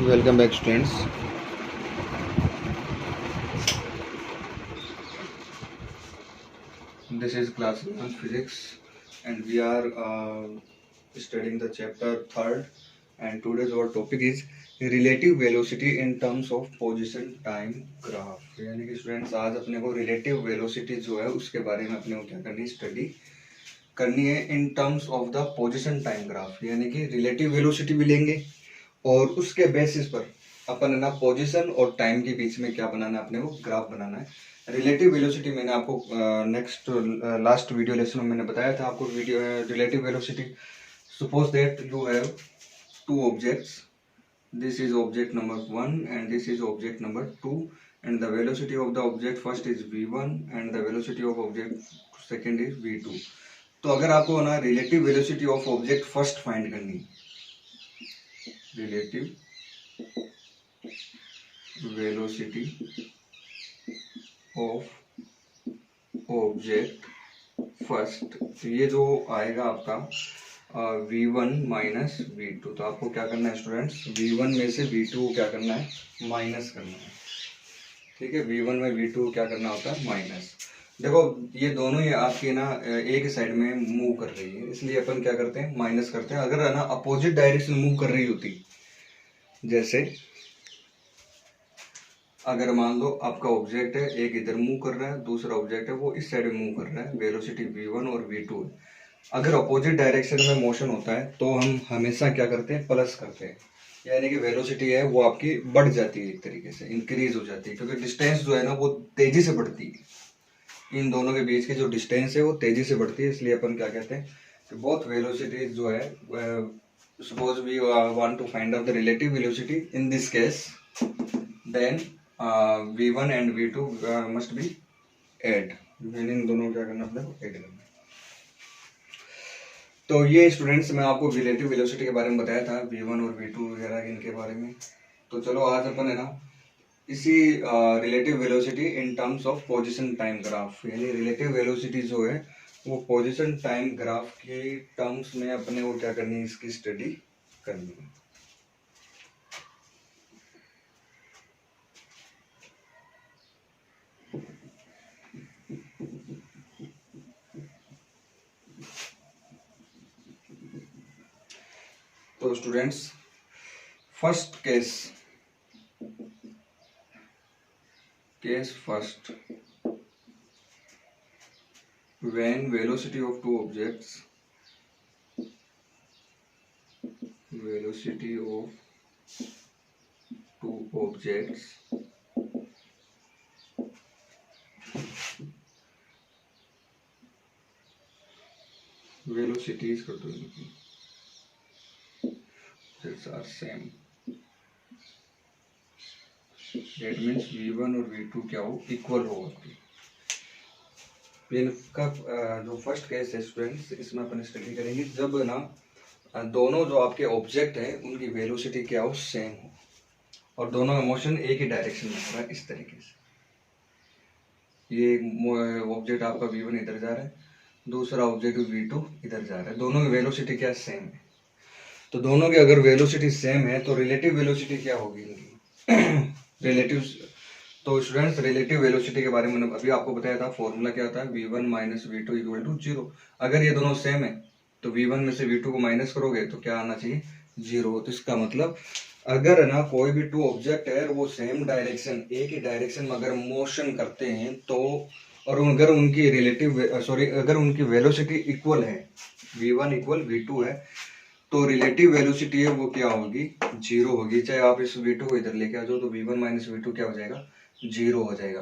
Welcome back, students. This is class 11 physics, and we are studying the chapter third. And today's our topic is relative velocity in terms of position time graph. यानी कि students आज अपने को relative velocity जो है उसके बारे में अपने को क्या करनी स्टडी करनी है in terms of the position time graph. यानी कि रिलेटिव वेलोसिटी भी लेंगे और उसके बेसिस पर अपन है ना पोजीशन और टाइम के बीच में क्या बनाना है, अपने को ग्राफ बनाना है। रिलेटिव वेलोसिटी मैंने आपको नेक्स्ट लास्ट वीडियो लेसन में मैंने बताया था आपको video relative velocity. Suppose that you have two objects, this is object number 1 and this is object number 2 and the velocity of the object first is v1 and the velocity of object second is v2। तो अगर आपको ना relative velocity of object first find करनी, relative velocity of object first, तो ये जो आएगा आपका v1 माइनस v2। तो आपको क्या करना है स्टूडेंट्स, v1 में से v2 को क्या करना है, माइनस करना है। ठीक है, v1 में v2 क्या करना होता है, माइनस। देखो ये दोनों ही आपकी ना एक साइड में मूव कर रही है, इसलिए अपन क्या करते हैं, माइनस करते हैं। अगर है ना अपोजिट डायरेक्शन मूव कर रही होती, जैसे अगर मान लो आपका ऑब्जेक्ट है, एक इधर मूव कर रहा है, दूसरा ऑब्जेक्ट है वो इस साइड में मूव कर रहा है, वेलोसिटी v1 और v2 है। अगर अपोजिट डायरेक्शन में मोशन होता है तो हम हमेशा क्या करते हैं, प्लस करते हैं। यानी कि वेलोसिटी है वो आपकी बढ़ जाती है, एक तरीके से इंक्रीज हो जाती है, क्योंकि डिस्टेंस जो है ना वो तेजी से बढ़ती है। इन दोनों के बीच की जो डिस्टेंस है वो तेजी से बढ़ती है, इसलिए अपन क्या कहते हैं कि बोथ वेलोसिटी जो है, suppose we want to find out the relative velocity in this case, then v1 and v2 must be add. इन दोनों क्या करना, अपने को ऐड करना। तो ये स्टूडेंट्स मैं आपको रिलेटिव वेलोसिटी के बारे में बताया था, v1 और v2 वगैरह इनके बारे में। तो चलो आज अपन है ना इसी relative velocity in terms of position time graph, यानी रिलेटिव वेलोसिटी जो है वो पोजीशन टाइम ग्राफ के टर्म्स में अपने को क्या करनी है, इसकी स्टडी करनी है। तो students first case first, when velocity of two objects velocities कर दो इनकी, objects are same, that means v1 और v2 क्या हो, इक्वल होगा। इनका जो फर्स्ट केस है स्टूडेंट्स, इसमें अपन स्टडी करेंगे जब ना दोनों जो आपके ऑब्जेक्ट है उनकी वेलोसिटी क्या हो, सेम हो, और दोनों का मोशन एक ही डायरेक्शन में हो रहा है। इस तरीके से ये ऑब्जेक्ट आपका v1 इधर जा रहा है, दूसरा ऑब्जेक्ट v2 इधर जा रहा है, दोनों की वेलोसिटी क्या सेम है। तो दोनों की अगर वेलोसिटी सेम है तो रिलेटिव वेलोसिटी क्या होगी इनकी, रिलेटिव। तो स्टूडेंट्स रिलेटिव वेलोसिटी के बारे में अभी आपको बताया था, फॉर्मूला क्या होता है, v1 minus v2 equal to 0। अगर ये दोनों सेम है तो v1 में से v2 को माइनस करोगे तो क्या आना चाहिए, 0। तो इसका मतलब अगर ना कोई भी टू ऑब्जेक्ट है वो सेम डायरेक्शन, एक ही डायरेक्शन में अगर मोशन करते हैं तो, और अगर उनकी अगर उनकी वेलोसिटी इक्वल है, v1 इक्वल v2 है, तो रिलेटिव वेलोसिटी है वो क्या होगी, 0 होगी। चाहे आप इस v2 को इधर लेके आ जाओ तो v1 माइनस v2 क्या हो जाएगा, 0 हो जाएगा।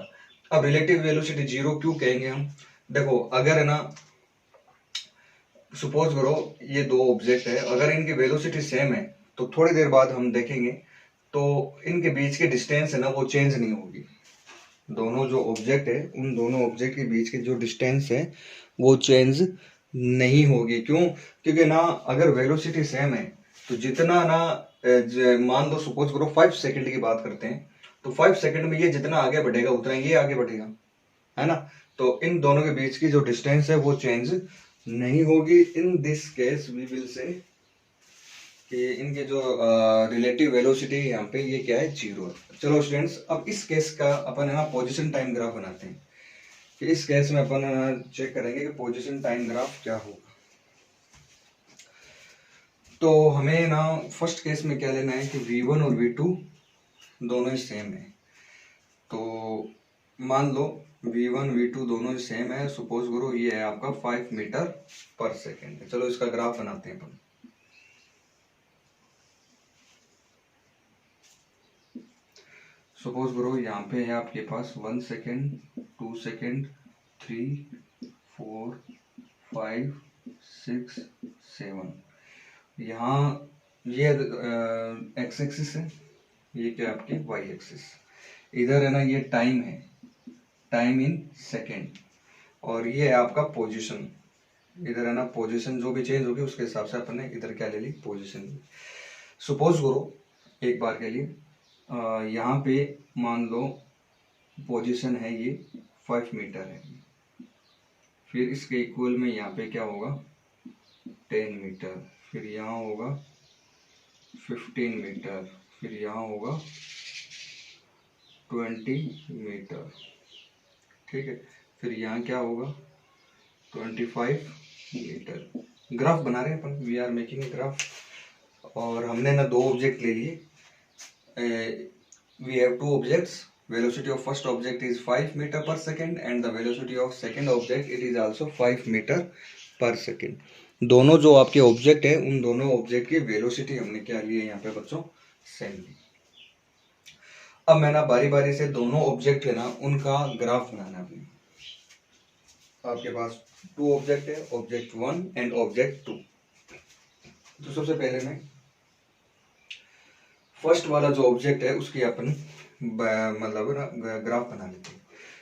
अब रिलेटिव वेलोसिटी 0 क्यों कहेंगे हम, देखो अगर है ना सपोज करो ये दो ऑब्जेक्ट है, अगर इनकी वेलोसिटी सेम है तो थोड़ी देर बाद हम देखेंगे तो इनके बीच की डिस्टेंस है ना वो चेंज नहीं होगी। दोनों जो ऑब्जेक्ट है उन दोनों ऑब्जेक्ट के बीच की जो डिस्टेंस है वो चेंज नहीं होगी। क्यों, क्योंकि ना अगर वेलोसिटी सेम है तो जितना ना मान लो सपोज करो 5 सेकंड की बात करते हैं, तो 5 सेकंड में ये जितना आगे बढ़ेगा उतना ये आगे बढ़ेगा, है ना। तो इन दोनों के बीच की जो डिस्टेंस है वो चेंज नहीं होगी। In this case we will say कि इनके जो रिलेटिव वेलोसिटी है यहाँ पे ये क्या है, 0 है। चलो स्टूडेंट्स, अब इस केस का अपन है ना पोजीशन टाइम ग्राफ बनाते हैं। कि इस केस में अपन चेक करेंगे कि पोजीशन टाइम ग्राफ क्या होगा। तो हमें ना फर्स्ट केस में क्या लेना है कि V1 और V2 दोनों ही सेम है। तो मान लो V1 V2 दोनों ही सेम है, सपोज करो ये है आपका 5 मीटर पर सेकेंड। चलो इसका ग्राफ बनाते हैं अपन। सपोज करो यहाँ पे है आपके पास 1 सेकेंड, 2 सेकेंड, 3, 4, 5, 6, 7। यहाँ ये एक्स एक्सिस है, ये क्या आपकी वाई एक्सिस। इधर है ना ये टाइम है, टाइम इन सेकेंड, और ये है आपका पोजीशन। इधर है ना पोजीशन जो भी चेंज होगी उसके हिसाब से अपन ने इधर क्या ले ली, पोजीशन। सपोज करो एक बार के लिए यहाँ पे मान लो पोजीशन है ये 5 मीटर है, फिर इसके इक्वल में यहाँ पे क्या होगा 10 मीटर, फिर यहाँ होगा 15 मीटर, फिर यहाँ होगा 20 मीटर, ठीक है। फिर यहाँ क्या होगा 25 मीटर। ग्राफ बना रहे हैं अपन, we are making a graph. और हमने ना दो ऑब्जेक्ट ले लिए, we have two objects. Velocity of first object is 5 meter per second and the velocity of second object it is also 5 meter per second. दोनों जो आपके ऑब्जेक्ट है उन दोनों ऑब्जेक्ट की वेलोसिटी हमने क्या ली है यहाँ पे बच्चों, सेम ली। अब मैं ना बारी बारी से दोनों ऑब्जेक्ट है ना उनका ग्राफ बनाना है। आपके पास टू ऑब्जेक्ट है, ऑब्जेक्ट 1 एंड ऑब्जेक्ट 2। तो सबसे पहले मैं फर्स्ट वाला जो ऑब्जेक्ट है उसकी अपन मतलब ना ग्राफ बना लेते हैं।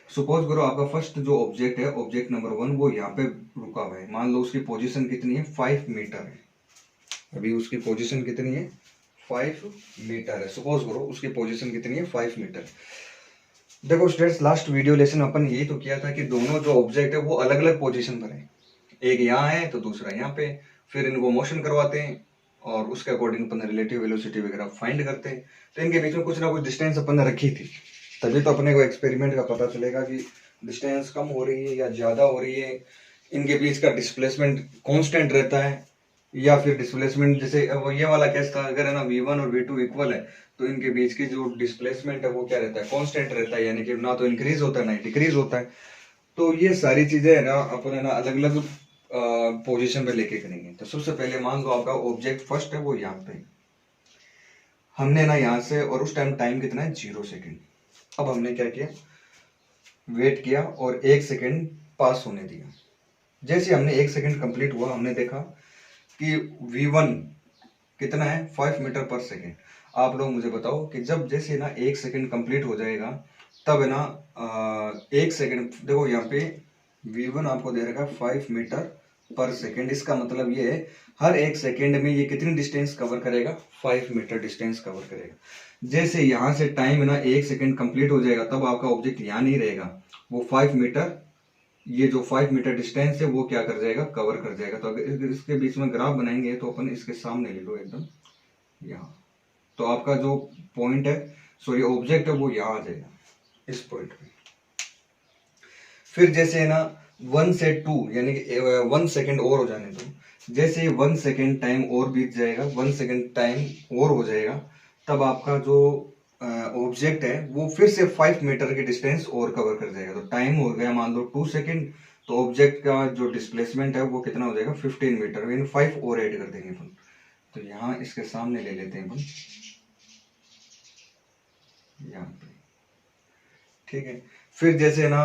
सपोज करो आपका फर्स्ट जो ऑब्जेक्ट है, ऑब्जेक्ट नंबर 1, वो यहाँ पे रुका हुआ है। मान लो उसकी पोजीशन कितनी है, 5 मीटर है। अभी उसकी पोजीशन कितनी है, 5 मीटर है। सपोज करो उसकी पोजीशन कितनी है, 5 मीटर। देखो स्टूडेंट्स, लास्ट वीडियो लेसन अपन यही तो किया था कि दोनों जो ऑब्जेक्ट है वो अलग अलग पोजीशन पर है। एक यहाँ है तो दूसरा यहाँ पे, फिर इनको मोशन करवाते हैं और उसके अकॉर्डिंग अपन रिलेटिव वेलोसिटी वगैरह फाइंड करते हैं। तो इनके बीच में कुछ ना कुछ डिस्टेंस अपन ने रखी थी, तभी तो अपने को एक्सपेरिमेंट का पता चलेगा कि डिस्टेंस कम हो रही है या ज़्यादा हो रही है, इनके बीच का डिस्प्लेसमेंट कांस्टेंट रहता है या फिर डिस्प्लेसमेंट, जैसे वो ये वाला केस था, अगर है ना V1 और V2 इक्वल है तो इनके बीच की जो डिस्प्लेसमेंट है वो क्या रहता है, कांस्टेंट रहता है, यानी कि ना तो इंक्रीज होता है ना डिक्रीज होता है। तो ये सारी चीजें है ना अपन है ना अलग अलग पोजीशन पे लेके करेंगे। तो सबसे पहले मान लो आपका ऑब्जेक्ट फर्स्ट है वो यहाँ पे, हमने ना यहाँ से, और उस टाइम टाइम कितना है 0 सेकेंड। अब हमने क्या किया, वेट किया और 1 सेकेंड पास होने दिया। जैसे हमने 1 सेकेंड कंप्लीट हुआ, हमने देखा कि V1 कितना है 5 मीटर पर सेकेंड। आप लोग मुझे बताओ कि जब जैसे ना 1 सेकेंड कंप्लीट हो जाएगा तब है ना 1 सेकेंड, देखो यहाँ पे V1 आपको दे रखा है 5 मीटर पर सेकेंड। इसका मतलब ये है हर 1 सेकेंड में ये कितनी डिस्टेंस कवर करेगा, 5 मीटर डिस्टेंस कवर करेगा। जैसे यहाँ से टाइम है ना 1 सेकेंड कंप्लीट हो जाएगा तब आपका ऑब्जेक्ट यहाँ नहीं रहेगा, वो 5 मीटर, ये जो 5 मीटर डिस्टेंस है वो क्या कर जाएगा, कवर कर जाएगा। तो अगर इसके बीच में ग्राफ बनाएंगे तो अपन इसके सामने ले लो एकदम यहाँ, तो आपका जो पॉइंट है, सॉरी ऑब्जेक्ट है, वो यहाँ आ जाएगा इस पॉइंट पे। फिर जैसे है ना 1 से 2 यानी कि 1 सेकेंड और हो जाने दो। जैसे 1 सेकेंड टाइम और बीत जाएगा, 1 सेकेंड टाइम और हो जाएगा, तब आपका जो ऑब्जेक्ट है वो फिर से 5 मीटर की डिस्टेंस और कवर कर जाएगा। तो टाइम हो गया मान लो 2 सेकेंड, तो ऑब्जेक्ट का जो डिस्प्लेसमेंट है वो कितना हो जाएगा 15 मीटर, यानी 5 और ऐड कर देंगे अपन। तो यहाँ इसके सामने ले लेते हैं अपन यहाँ पे, ठीक है। फिर जैसे ना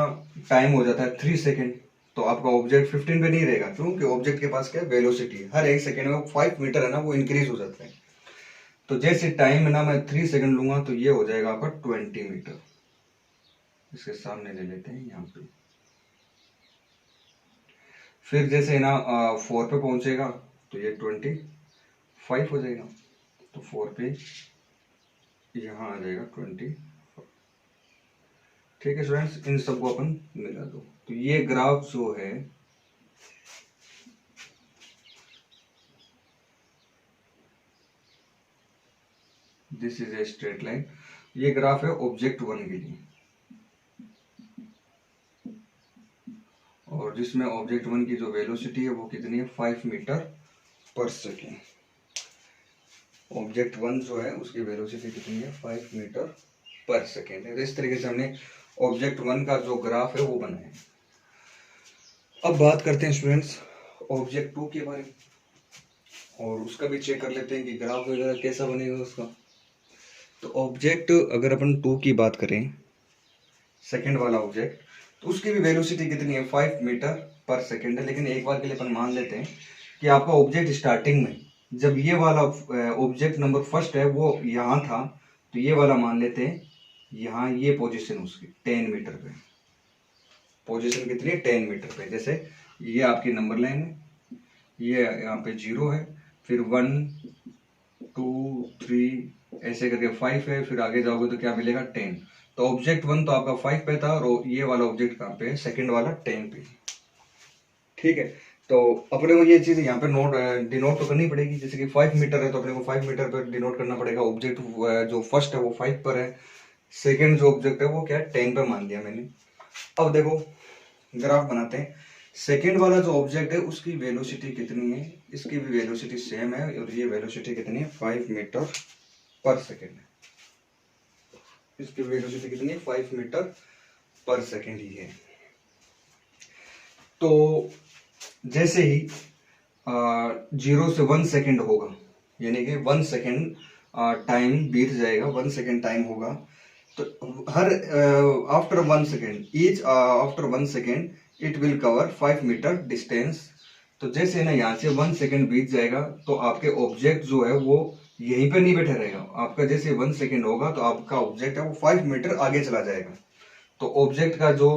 टाइम हो जाता है 3 सेकेंड, तो आपका ऑब्जेक्ट 15 पे नहीं रहेगा, क्योंकि ऑब्जेक्ट के पास क्या वेलोसिटी है, हर 1 सेकेंड में 5 मीटर है ना वो इंक्रीज हो जाता है। तो जैसे टाइम है ना मैं 3 सेकेंड लूंगा तो ये हो जाएगा आपका 20 मीटर। इसके सामने ले लेते हैं यहाँ पे। फिर जैसे ना 4 पे पहुंचेगा तो ये 25 हो जाएगा, तो 4 पे यहाँ आ जाएगा 20। ठीक है स्टूडेंट्स, इन सबको अपन मिला दो। तो ये ग्राफ जो है this is a straight line. ये ग्राफ है ऑब्जेक्ट 1 के लिए, और जिसमें ऑब्जेक्ट 1 की जो वेलोसिटी है वो कितनी है, 5 मीटर पर सेकेंड। ऑब्जेक्ट 1 जो है उसकी वेलोसिटी कितनी है, 5 मीटर पर सेकेंड है। इस तरीके से हमने ऑब्जेक्ट 1 का जो ग्राफ है वो बनाया है। अब बात करते हैं स्टूडेंट्स ऑब्जेक्ट 2 के बारे में, और उसका भी चेक कर लेते हैं कि ग्राफ वगैरह कैसा बनेगा उसका। तो ऑब्जेक्ट अगर अपन 2 की बात करें, सेकेंड वाला ऑब्जेक्ट, तो उसकी भी वेलोसिटी कितनी है, 5 मीटर पर सेकेंड है। लेकिन एक बार के लिए अपन मान लेते हैं कि आपका ऑब्जेक्ट स्टार्टिंग में, जब ये वाला ऑब्जेक्ट नंबर फर्स्ट है वो यहाँ था, तो ये वाला मान लेते हैं यहाँ, ये पोजीशन उसकी 10 मीटर पे, पोजीशन कितनी है, 10 मीटर पे। जैसे ये आपकी नंबर लाइन है, ये यहाँ पे 0 है, फिर 1 2 3 ऐसे करके 5 है, फिर आगे जाओगे तो क्या मिलेगा, 10। तो ऑब्जेक्ट 1 तो आपका 5 पे था, और ये वाला ऑब्जेक्ट कहाँ पे है, सेकंड वाला 10 पे। ठीक है, तो अपने को ये चीज यहाँ पे नोट डिनोट तो करनी पड़ेगी। जैसे कि 5 मीटर है तो अपने को 5 मीटर पर डिनोट करना पड़ेगा। ऑब्जेक्ट जो फर्स्ट है वो 5 पर है, सेकंड जो ऑब्जेक्ट है वो क्या है, 10 पर मान दिया मैंने। अब देखो ग्राफ बनाते हैं। सेकंड वाला जो ऑब्जेक्ट है उसकी वेलोसिटी कितनी है, इसकी भी वेलोसिटी सेम है, और ये वेलोसिटी कितनी है, 5 मीटर पर सेकेंड है। इसकी वेलोसिटी कितनी है, 5 मीटर पर सेकेंड ही है। तो जैसे ही 0 से 1 सेकेंड होगा, यानी कि 1 सेकेंड टाइम बीत जाएगा, 1 सेकेंड टाइम होगा, तो हर after 1 second, each after 1 second it will cover 5 meter distance. तो जैसे ना यहाँ से 1 सेकेंड बीत जाएगा तो आपके ऑब्जेक्ट जो है वो यहीं पे नहीं बैठा रहेगा। आपका जैसे 1 सेकेंड होगा तो आपका ऑब्जेक्ट है वो 5 मीटर आगे चला जाएगा। तो ऑब्जेक्ट का जो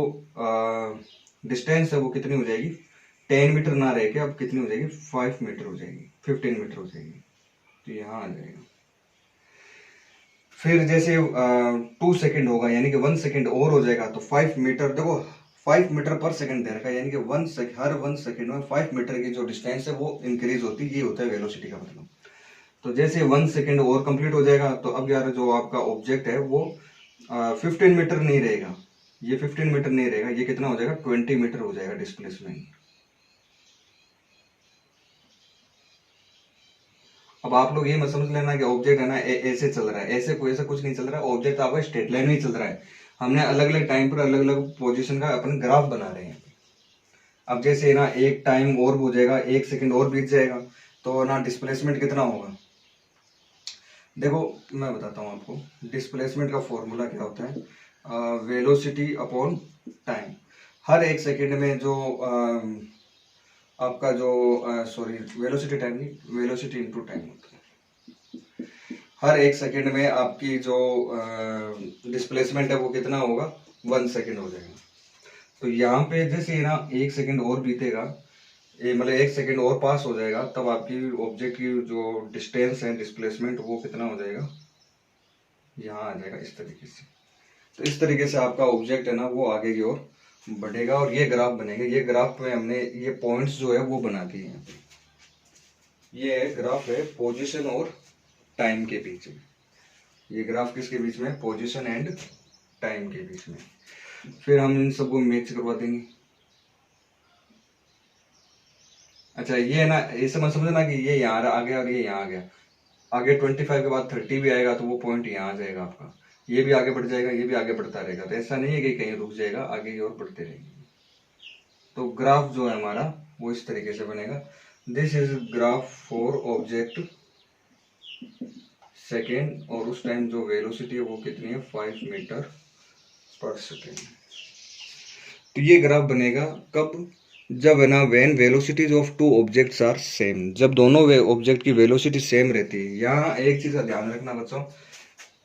डिस्टेंस है वो कितनी हो जाएगी, 10 मीटर ना रह के अब कितनी हो जाएगी, 5 मीटर हो जाएगी, 15 मीटर हो जाएगी। तो यहाँ आ जाएगा। फिर जैसे 2 सेकेंड होगा, यानी कि 1 सेकेंड और हो जाएगा, तो 5 मीटर, देखो 5 मीटर पर सेकंड दे रखा है, यानी कि हर 1 सेकेंड में 5 मीटर की जो डिस्टेंस है वो इंक्रीज होती है। ये होता है वेलोसिटी का मतलब। तो जैसे 1 सेकेंड और कंप्लीट हो जाएगा तो अब यार जो आपका ऑब्जेक्ट है वो 15 मीटर नहीं रहेगा, ये 15 मीटर नहीं रहेगा, ये कितना हो जाएगा, 20 मीटर हो जाएगा डिस्प्लेसमेंट। अब आप लोग ये मत समझ लेना कि ऑब्जेक्ट है ना ऐसे चल रहा है, ऐसे कोई ऐसा कुछ नहीं चल रहा है। ऑब्जेक्ट आपका स्ट्रेट लाइन में ही चल रहा है। हमने अलग अलग टाइम पर अलग अलग पोजीशन का अपन ग्राफ बना रहे हैं। अब जैसे ना एक टाइम और हो जाएगा, 1 सेकेंड और बीत जाएगा, तो ना डिस्प्लेसमेंट कितना होगा। देखो मैं बताता हूँ आपको, डिस्प्लेसमेंट का फॉर्मूला क्या होता है, वेलोसिटी अपॉन टाइम। हर 1 सेकेंड में जो आपका जो सॉरी वेलोसिटी टाइम नहीं, वेलोसिटी इनटू टाइम होता है। हर 1 सेकेंड में आपकी जो डिस्प्लेसमेंट है वो कितना होगा, 1 सेकेंड हो जाएगा। तो यहाँ पे जैसे ना 1 सेकेंड और बीतेगा, मतलब 1 सेकेंड और पास हो जाएगा, तब आपकी ऑब्जेक्ट की जो डिस्टेंस है, डिस्प्लेसमेंट, वो कितना हो जाएगा, यहाँ आ जाएगा इस तरीके से। तो इस तरीके से आपका ऑब्जेक्ट है ना वो आगे की ओर बढ़ेगा, और ये ग्राफ बनेगा। ये ग्राफ में हमने ये पॉइंट्स जो है वो बना दिए हैं। ये ग्राफ है पोजीशन और टाइम के बीच में। ये ग्राफ किसके बीच में, पोजीशन एंड टाइम के बीच में। फिर हम इन सबको मैच करवा देंगे। अच्छा ये ना ऐसे मत समझना कि ये यहाँ आ गया और ये यहाँ आ गया। आगे 25 के बाद 30 भी आएगा तो वो पॉइंट यहाँ आ जाएगा आपका। ये भी आगे बढ़ जाएगा, ये भी आगे बढ़ता रहेगा। तो ऐसा नहीं है कि कहीं रुक जाएगा, आगे की ओर बढ़ते रहेंगे। तो ग्राफ जो है हमारा वो इस तरीके से बनेगा। This is graph for object second, और उस टाइम जो वेलोसिटी है वो कितनी है, 5 मीटर पर सेकेंड। तो ये ग्राफ बनेगा कब, जब है ना when velocities of two objects are same, जब दोनों ऑब्जेक्ट की वेलोसिटी सेम रहती है। यहाँ एक चीज का ध्यान रखना बच्चों,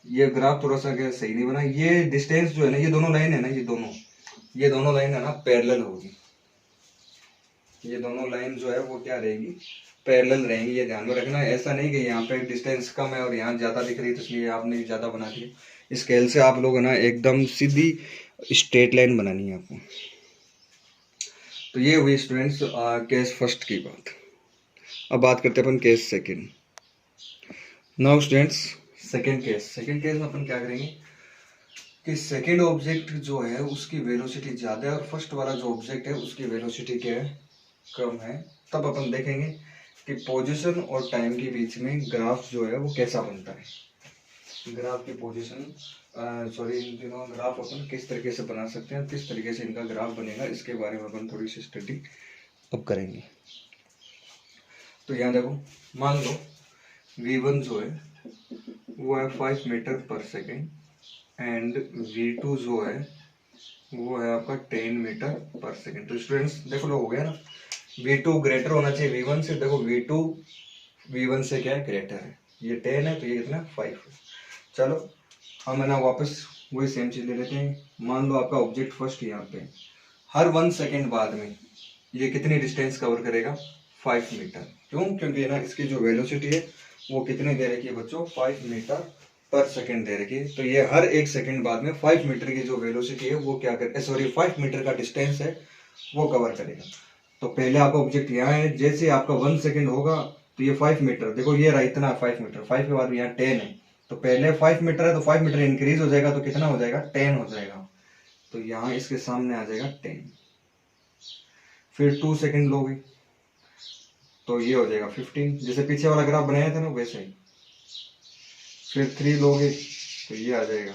ये ग्राफ थोड़ा सा क्या सही नहीं बना। ये डिस्टेंस जो है ना, ये दोनों लाइन है ना, ये दोनों लाइन है ना पैरेलल होगी। ये दोनों लाइन जो है वो क्या रहेगी, पैरेलल रहेंगी। ये ध्यान में रखना। ऐसा नहीं कि यहाँ पे डिस्टेंस कम है और यहाँ ज्यादा दिख रही है तो इसलिए आपने ज्यादा बना दिया। स्केल से आप लोग है ना एकदम सीधी स्ट्रेट लाइन बनानी है आपको। तो ये हुई स्टूडेंट्स केस फर्स्ट की बात। अब बात करते हैं अपन case second. Now students second case में अपन क्या करेंगे कि सेकेंड ऑब्जेक्ट जो है उसकी वेलोसिटी ज़्यादा है और फर्स्ट वाला जो ऑब्जेक्ट है उसकी वेलोसिटी क्या है, कम है। तब अपन देखेंगे कि पोजीशन और टाइम के बीच में ग्राफ जो है वो कैसा बनता है। ग्राफ की पोजीशन इन दिनों ग्राफ अपन किस तरीके से बना सकते हैं, किस तरीके से इनका ग्राफ बनेगा, इसके बारे में अपन थोड़ी सी स्टडी अब करेंगे। तो यहाँ देखो, मान लो v1 जो है वो है 5 मीटर पर सेकेंड एंड v2 जो है वो है आपका 10 मीटर पर सेकेंड। तो स्टूडेंट्स देखो लो, हो गया ना, v2 ग्रेटर होना चाहिए v1 से। देखो v2 v1 से क्या है, ग्रेटर है। ये 10 है तो ये कितना 5 है। चलो हम है ना वापस वही सेम चीज ले लेते हैं। मान लो आपका ऑब्जेक्ट फर्स्ट यहाँ पे, हर 1 सेकेंड बाद में ये कितनी डिस्टेंस कवर करेगा, 5 मीटर। क्यों? क्योंकि ना इसकी जो वेलोसिटी है वो कितने दे रखी है बच्चों, 5 मीटर पर सेकेंड दे रखी है। तो ये हर 1 सेकेंड बाद में 5 मीटर की जो वेलोसिटी है वो क्या कर 5 मीटर का डिस्टेंस है वो कवर करेगा। तो पहले आपका ऑब्जेक्ट यहाँ है, जैसे आपका 1 सेकेंड होगा तो ये 5 मीटर, देखो ये रहा इतना 5 मीटर, 5 के बाद यहाँ 10 है, तो पहले 5 मीटर है तो 5 मीटर इंक्रीज हो जाएगा तो कितना हो जाएगा, 10 हो जाएगा। तो यहाँ इसके सामने आ जाएगा 10। फिर 2 सेकेंड लोगे तो ये हो जाएगा 15, जैसे पीछे वाला ग्राफ बनाया था ना वैसे ही। फिर 3 लोगे तो ये आ जाएगा,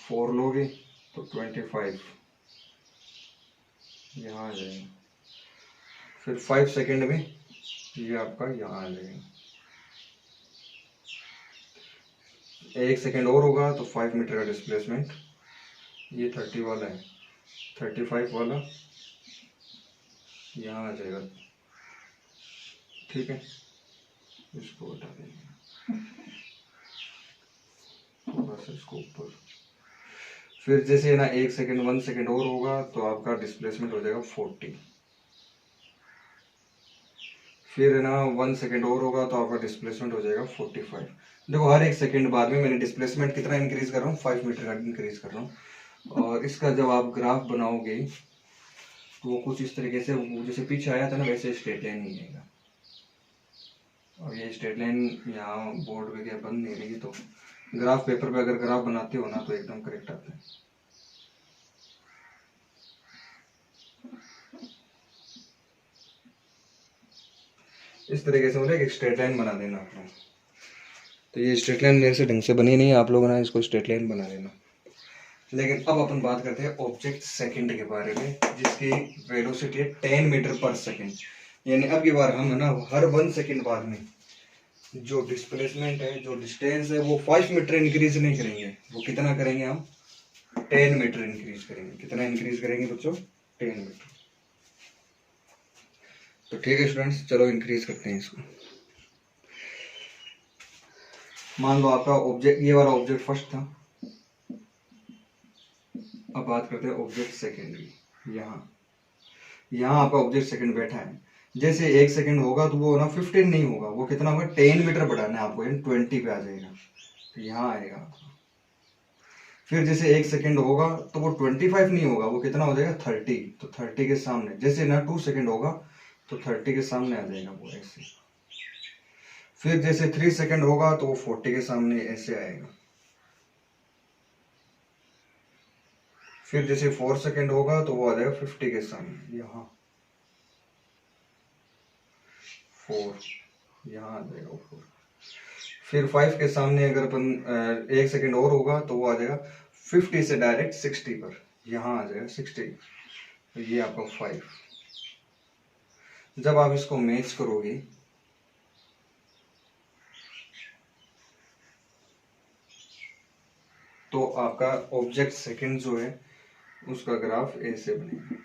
4 लोगे तो 25 यहाँ आ जाएगा। फिर 5 सेकेंड में ये आपका यहाँ आ जाएगा। 1 सेकेंड और होगा तो 5 मीटर का डिस्प्लेसमेंट, ये 30 वाला है, 35 वाला यहाँ आ जाएगा। ठीक है, इसको हटा देंगे थोड़ा सा इसको ऊपर। फिर जैसे ना 1 सेकेंड 1 सेकेंड और होगा तो आपका डिस्प्लेसमेंट हो जाएगा 40। फिर ना 1 सेकेंड और होगा तो आपका डिस्प्लेसमेंट हो जाएगा 45। देखो हर 1 सेकेंड बाद में मैंने डिस्प्लेसमेंट कितना इंक्रीज कर रहा हूँ, 5 मीटर का इंक्रीज कर रहा हूँ। और इसका जब आप ग्राफ बनाओगे तो वो कुछ इस तरीके से, जैसे पीछे आया था ना वैसे स्ट्रेट लाइन नहीं आएगा। और ये स्ट्रेट लाइन यहाँ बोर्ड पे क्या बन नहीं रही, तो ग्राफ पेपर पे अगर ग्राफ बनाते हो ना तो एकदम करेक्ट आता है। इस तरीके से मतलब एक स्ट्रेट लाइन बना देना आप लोग। तो ये स्ट्रेट लाइन मेरे से ढंग से बनी नहीं है, आप लोगों ने इसको स्ट्रेट लाइन बना लेना। लेकिन अब अपन बात करते हैं ऑब्जेक्ट सेकंड के बारे में, जिसकी वेलोसिटी है 10 मीटर पर सेकंड। यानी अब की बार हम है ना हर 1 सेकंड बाद में जो डिस्प्लेसमेंट है, जो डिस्टेंस है वो 5 मीटर इंक्रीज नहीं करेंगे, वो कितना करेंगे हम, 10 मीटर इंक्रीज करेंगे। कितना इंक्रीज करेंगे बच्चों, 10 मीटर। तो ठीक है स्टूडेंट्स, चलो इंक्रीज करते हैं इसको। मान लो आपका ऑब्जेक्ट, ये वाला ऑब्जेक्ट फर्स्ट था। अब बात करते हैं ऑब्जेक्ट सेकंड की। यहाँ आपका ऑब्जेक्ट सेकंड बैठा है, जैसे 1 सेकंड होगा तो वो ना 15 नहीं होगा, वो कितना होगा, 10 मीटर बढ़ाना है आपको, यानी 20 पे आ जाएगा, तो यहाँ आएगा आपका। फिर जैसे 1 सेकंड होगा तो वो 25 नहीं होगा, वो कितना हो जाएगा, 30। तो 30 के सामने, जैसे ना 2 सेकंड होगा तो 30 के सामने आ जाएगा वो ऐसे। फिर जैसे 3 सेकंड होगा तो वो 40 के सामने ऐसे आएगा। फिर जैसे 4 सेकंड होगा तो वो आ जाएगा 50 के सामने, यहाँ 4, यहाँ आ जाएगा 4। फिर 5 के सामने अगर अपन 1 सेकंड और होगा तो वो आ जाएगा 50 से डायरेक्ट 60 पर, यहाँ आ जाएगा 60। तो ये आपका 5। जब आप इसको मैच करोगे तो आपका ऑब्जेक्ट सेकंड जो है उसका ग्राफ ऐसे बनेगा।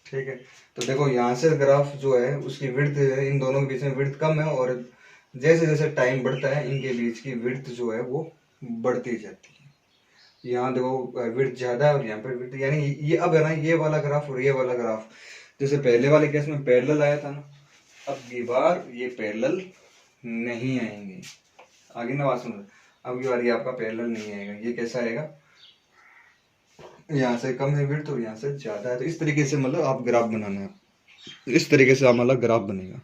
ठीक है, तो देखो यहाँ से ग्राफ जो है उसकी विड्थ है, इन दोनों के बीच में विड्थ कम है, और जैसे जैसे टाइम बढ़ता है इनके बीच की विड्थ जो है वो बढ़ती जाती है। यहाँ देखो विड्थ ज्यादा है और यहाँ पर विड्थ, यानी ये अब है ना ये वाला ग्राफ और ये वाला ग्राफ, जैसे पहले वाले केस में पैरेलल आया था ना, अब की बार ये पैरेलल नहीं आएंगे। आगे ना बात सुनो, अब की बार ये आपका पैरेलल नहीं आएगा। ये कैसा आएगा, यहाँ से कम है विड्थ और यहाँ से ज्यादा है। तो इस तरीके से मतलब आप ग्राफ बनाना है, इस तरीके से आप मतलब ग्राफ बनेगा।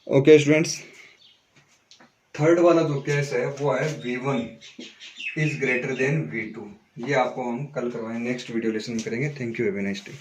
ओके स्टूडेंट्स, थर्ड वाला जो केस है वो है V1 is greater than V2। ये आपको हम कल करवाएंगे, नेक्स्ट वीडियो लेसन में करेंगे। Thank you, have a nice day.